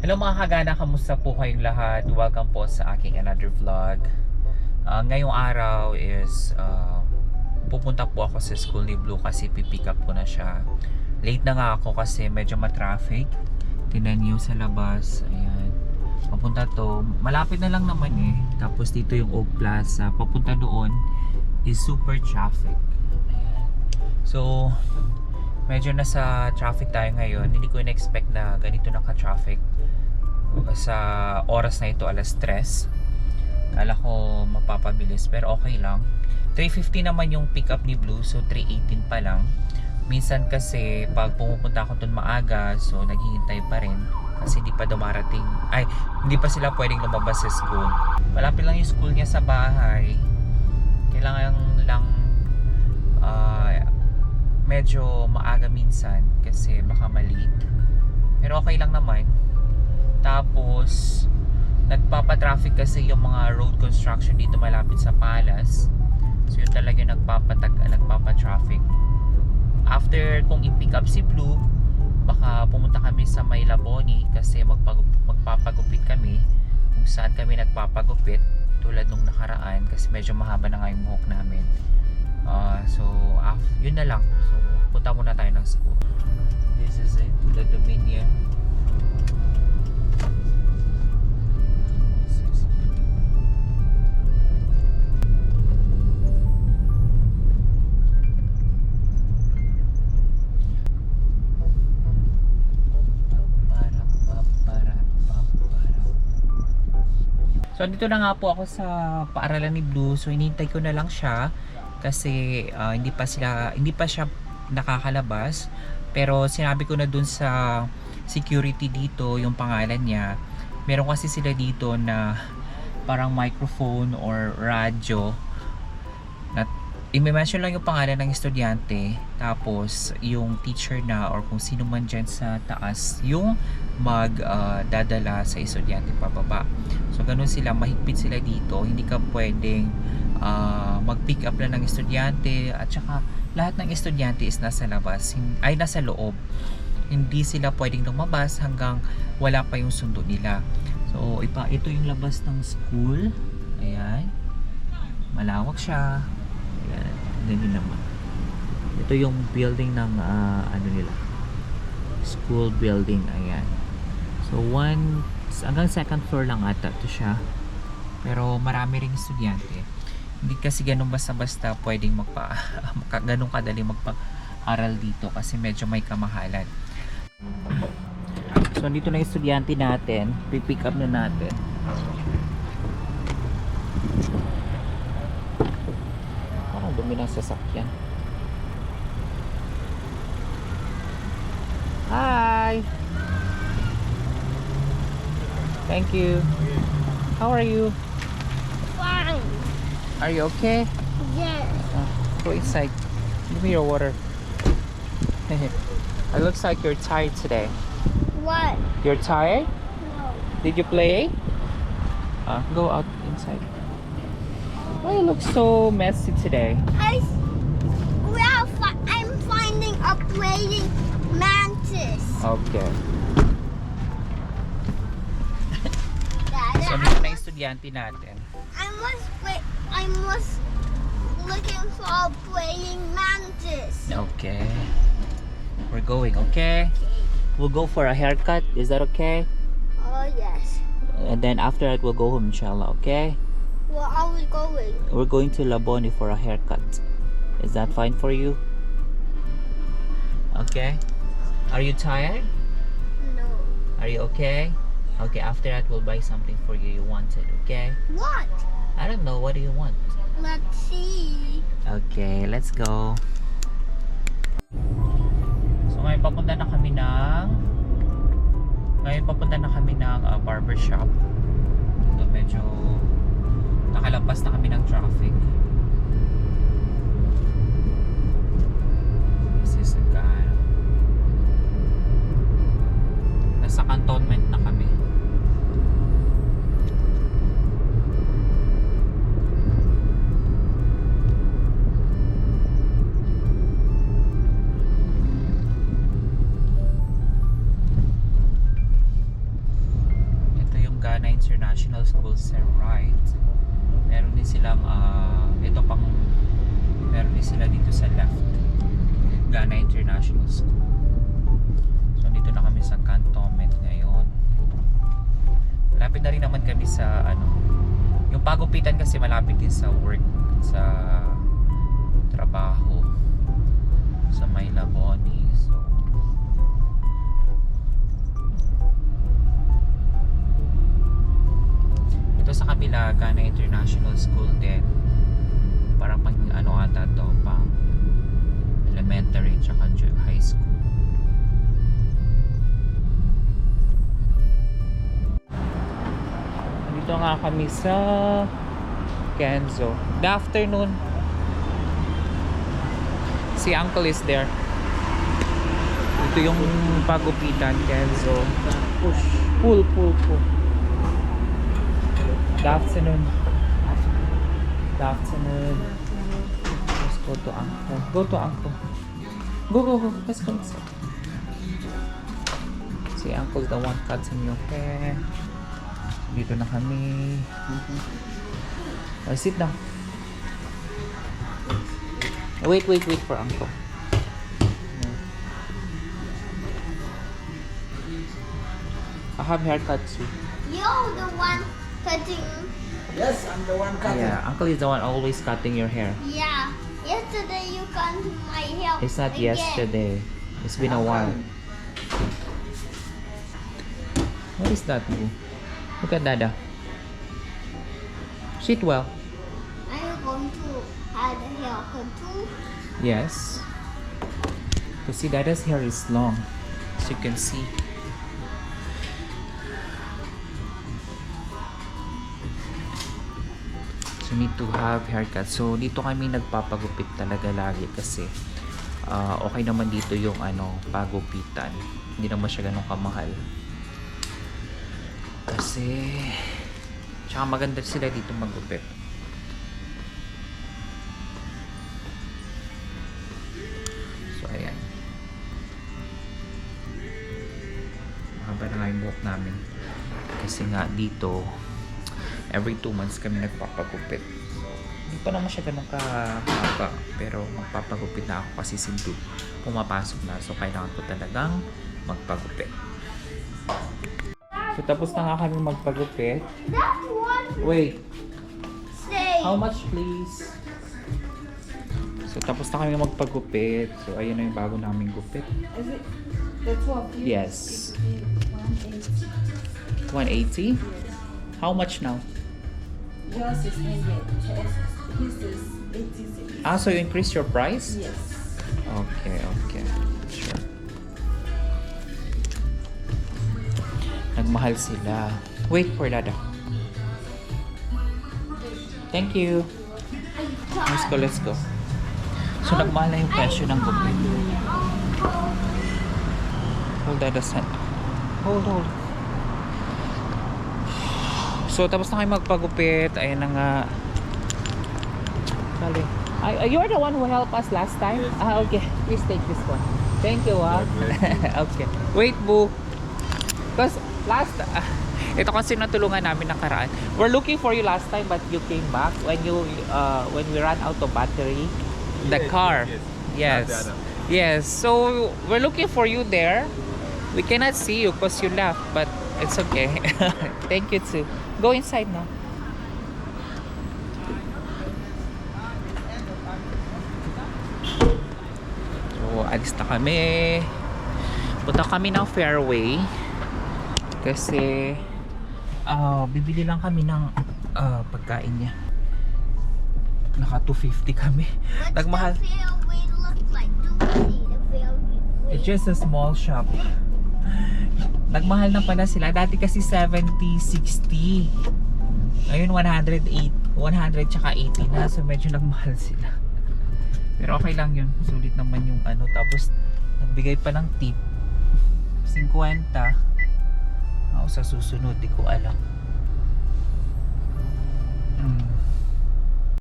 Hello mga kagana, kamusta po kayong lahat? Welcome po sa aking another vlog. Ngayong araw is pupunta po ako sa school ni Blue kasi pipick up ko na siya. Late na nga ako kasi medyo ma-traffic. Tingnan niyo sa labas. Ayan. Papunta to. Malapit na lang naman eh. Tapos dito yung Oak Plaza. Papunta doon is super traffic. Ayan. So, medyo nasa traffic tayo ngayon. Hindi ko in-expect na ganito naka-traffic sa oras na ito, alas 3. Kala ko mapapabilis pero okay lang. 3:50 naman yung pick up ni Blue, so 3:18 pa lang. Minsan kasi pag pumupunta ako dun maaga, so naghihintay pa rin kasi hindi pa dumarating, ay hindi pa sila pwedeng lumabas sa school. Malapit lang yung school niya sa bahay. Kailangan lang medyo maaga minsan kasi baka malate, pero okay lang naman. Tapos nagpapa-traffic kasi yung mga road construction dito malapit sa Palace, so yun talaga nagpapa-traffic. After kung i-pick up si Blue, baka pumunta kami sa May Laboni kasi magpapagupit kami, kung saan kami nagpapagupit tulad nung nakaraan kasi medyo mahaba na nga yung buhok namin. So yun na lang. So punta muna tayo ng school. This is it, the Dominion. So dito na nga po ako sa paaralan ni Blue. So hinihintay ko na lang siya kasi hindi pa siya nakakalabas. Pero sinabi ko na dun sa security dito yung pangalan niya. Meron kasi sila dito na parang microphone or radyo na i-mention lang yung pangalan ng estudyante, tapos yung teacher na or kung sino man dyan sa taas yung magdadala sa estudyante pababa. So ganun sila, mahigpit sila dito. Hindi ka pwedeng mag-pick up lang ng estudyante, at saka lahat ng estudyante is nasa labas, ay nasa loob. Hindi sila pwedeng lumabas hanggang wala pa yung sundo nila. So ito yung labas ng school. Ayan, malawak siya. Ayan, ganyan naman. Ito yung building ng ano nila, school building. Ayan. So hanggang second floor lang ata ito siya. Pero marami ring estudyante. Hindi kasi ganun basta-basta pwedeng ganun kadali magpag-aral dito kasi medyo may kamahalan. So dito na yung estudyante natin. Pipick up na natin. Parang dumi ng sasakyan. Hi! Thank you. How are you? Fine. Are you okay? Yes. Go inside. Give me your water. It looks like you're tired today. What? You're tired? No. Did you play? Go out inside. Why you look so messy today? I'm finding a praying mantis. Okay. Dad, So, dito na yung estudyante natin. I was looking for a praying mantis. Okay. We're going, okay? We'll go for a haircut. Is that okay? Oh yes. And then after that, we'll go home, inshallah, okay? Where are we going? We're going to Laboni for a haircut. Is that fine for you? Okay. Are you tired? No. Are you okay? Okay, after that, we'll buy something for you wanted, okay? What? I don't know. What do you want? Let's see. Okay, let's go. So ngayon papunta na kami ng barber shop. So, medyo nakalampas na kami ng traffic. This is nasa cantonment na kami. Ghana International School sa right. Meron din silang meron din sila dito sa left. Ghana International School. So dito na kami sa cantonment ngayon. Malapit na rin naman kami sa yung pagupitan kasi malapit din sa work, sa trabaho sa Maylaboni. So ito sa kabila, Ghana International School din. Para pang ata to, pang elementary tsaka high school. Dito nga kami sa Kenzo. Good afternoon. Si Uncle is there. Ito yung pagupitan, Kenzo. Push. Pull. Good afternoon. Good afternoon. Let's go to Uncle. Go to Uncle. Go. Let's go inside. Si Uncle's the one cutting your hair. Dito na kami. Sit down. Wait for Uncle. I have haircut too. You're the one cutting. Yes, I'm the one cutting. Yeah, Uncle is the one always cutting your hair. Yeah. Yesterday you cut my hair. It's not again. yesterday. It's been a while. What is that, Boo? Look at Dada. Sit well. I'm going to have a haircut too. Yes. You see, Dada's hair is long, as you can see. So, need to have haircut. So, dito kami nagpapagupit talaga lagi kasi okay naman dito yung pagupitan. Hindi naman siya ganun kamahal. Kasi tsaka maganda sila dito magupit. So, ayan. Mahaba na nga yung buhok namin. Kasi nga dito, every 2 months kami nagpapagupit. Hindi pa naman siya ganun kahaba. Pero magpapagupit na ako kasi sinto pumapasok na. So, kailangan ko talagang magpagupit. So, tapos na nga kami magpagupit. That one Wait, say. how much please? So, tapos na kami magpagupit. So, ayun na yung bago naming gupit. Is it the 12? Yes. 180? How much now? Yours is 100. His is 86. Ah, so you increase your price? Yes. Okay. Sure. Nagmahal sila. Wait for Dada. Thank you. Let's go. So, nagmahal na yung presyo ng gupit. Hold Dada's hand. Hold. So, tapos na kayo magpagupit. Ayan na nga. Sali. You're the one who helped us last time? Ah, okay. Please take this one. Thank you, Okay. Wait, Boo. Because last... ito kasi natulungan namin nakaraan. We're looking for you last time but you came back when we ran out of battery. The car. Yes. Yes. So, we're looking for you there. We cannot see you because you left, but it's okay. Thank you too. Go inside now. So, alis na kami. Punta kami ng Fairway. Kasi, bibili lang kami ng pagkain niya. Naka 250 kami. Nagmahal. What's the fairway look like? Do we see the fairway? It's just a small shop. Nagmahal na pala sila. Dati kasi 70, 60. Ngayon 100 tsaka 80 na. So medyo nagmahal sila. Pero okay lang yun. Sulit naman yung Tapos nagbigay pa ng tip. 50. Sa susunod, di ko alam.